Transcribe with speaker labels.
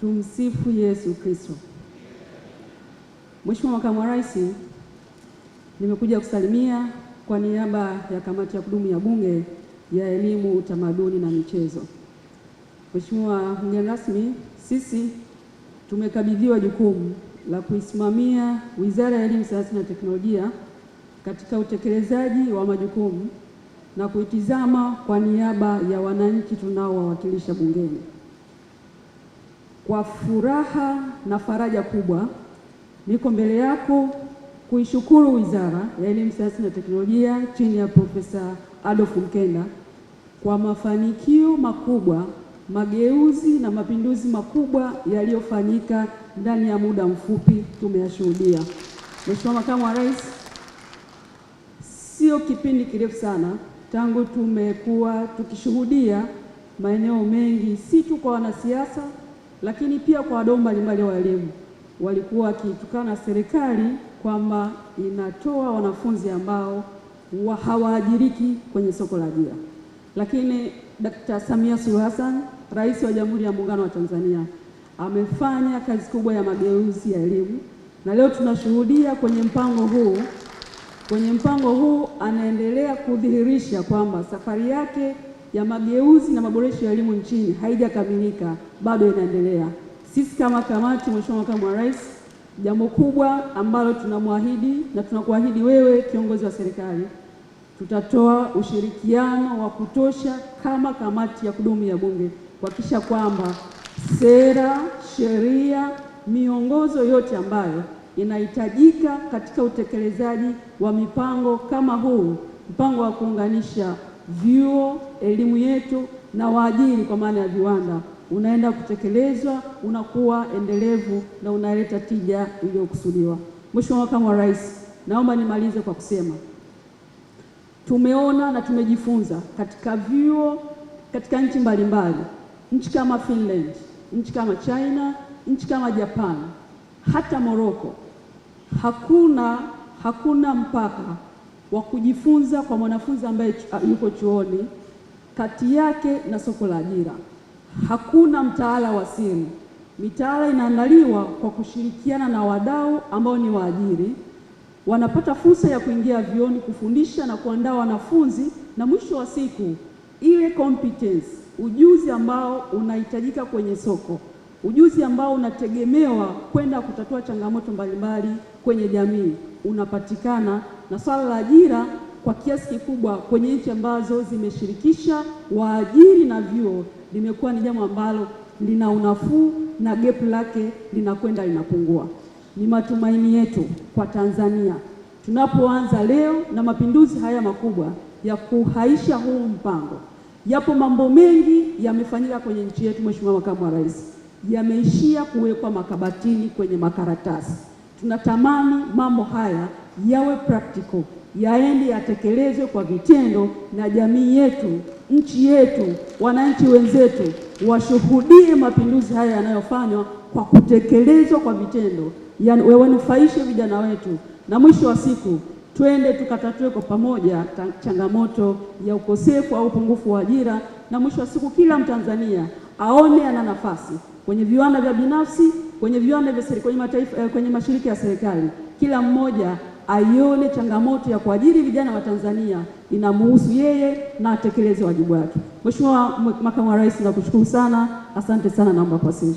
Speaker 1: Tumsifu Yesu Kristo. Mheshimiwa Makamu wa Rais, nimekuja kusalimia kwa niaba ya kamati ya kudumu ya Bunge ya Elimu, Utamaduni na Michezo. Mheshimiwa mgeni rasmi, sisi tumekabidhiwa jukumu la kuisimamia Wizara ya Elimu, Sayansi na Teknolojia katika utekelezaji wa majukumu na kuitizama kwa niaba ya wananchi tunaowawakilisha bungeni. Kwa furaha na faraja kubwa niko mbele yako kuishukuru Wizara ya Elimu, Sayansi na Teknolojia chini ya Profesa Adolf Mkenda kwa mafanikio makubwa, mageuzi na mapinduzi makubwa yaliyofanyika ndani ya muda mfupi tumeyashuhudia. Mheshimiwa Makamu wa Rais, sio kipindi kirefu sana tangu tumekuwa tukishuhudia maeneo mengi, si tu kwa wanasiasa lakini pia kwa wadau mbalimbali wa elimu walikuwa wakitukana serikali kwamba inatoa wanafunzi ambao hawaajiriki kwenye soko la ajira. Lakini Dkt. Samia Suluhu Hassan, Rais wa Jamhuri ya Muungano wa Tanzania, amefanya kazi kubwa ya mageuzi ya elimu, na leo tunashuhudia kwenye mpango huu anaendelea kudhihirisha kwamba safari yake ya mageuzi na maboresho ya elimu nchini haijakamilika, bado inaendelea. Sisi kama kamati, Mheshimiwa Makamu wa Rais, jambo kubwa ambalo tunamwahidi na tunakuahidi wewe kiongozi wa serikali, tutatoa ushirikiano wa kutosha kama kamati ya kudumu ya Bunge kuhakikisha kwamba sera, sheria, miongozo yote ambayo inahitajika katika utekelezaji wa mipango kama huu, mpango wa kuunganisha vyuo, elimu yetu na waajiri kwa maana ya viwanda, unaenda kutekelezwa, unakuwa endelevu na unaleta tija iliyokusudiwa. Mheshimiwa Makamu wa Rais, naomba nimalize kwa kusema tumeona na tumejifunza katika vyuo katika nchi mbalimbali, nchi kama Finland, nchi kama China, nchi kama Japan, hata Morocco, hakuna mpaka wa kujifunza kwa mwanafunzi ambaye yuko chuoni kati yake na soko la ajira. Hakuna mtaala wa siri. Mitaala inaandaliwa kwa kushirikiana na wadau ambao ni waajiri, wanapata fursa ya kuingia vyuoni kufundisha na kuandaa wanafunzi, na mwisho wa siku ile competence, ujuzi ambao unahitajika kwenye soko, ujuzi ambao unategemewa kwenda kutatua changamoto mbalimbali kwenye jamii unapatikana, na swala la ajira kwa kiasi kikubwa kwenye nchi ambazo zimeshirikisha waajiri na vyuo limekuwa ni jambo ambalo lina unafuu na gap lake linakwenda linapungua. Ni matumaini yetu kwa Tanzania tunapoanza leo na mapinduzi haya makubwa ya kuhaisha huu mpango. Yapo mambo mengi yamefanyika kwenye nchi yetu, Mheshimiwa Makamu wa Rais, yameishia kuwekwa makabatini kwenye makaratasi. Tunatamani mambo haya yawe practical, yaende yatekelezwe kwa vitendo, na jamii yetu, nchi yetu, wananchi wenzetu washuhudie mapinduzi haya yanayofanywa kwa kutekelezwa kwa vitendo, wanufaishe vijana wetu, na mwisho wa siku twende tukatatue kwa pamoja changamoto ya ukosefu au upungufu wa ajira, na mwisho wa siku kila Mtanzania aone ana nafasi kwenye viwanda vya binafsi, kwenye viwanda vya serikali, kwenye mashirika ya serikali. Kila mmoja aione changamoto ya kuajiri vijana wa Tanzania inamuhusu yeye na atekeleze wajibu wake. Mheshimiwa Makamu wa Rais, nakushukuru sana. Asante sana, naomba kuwasilisha.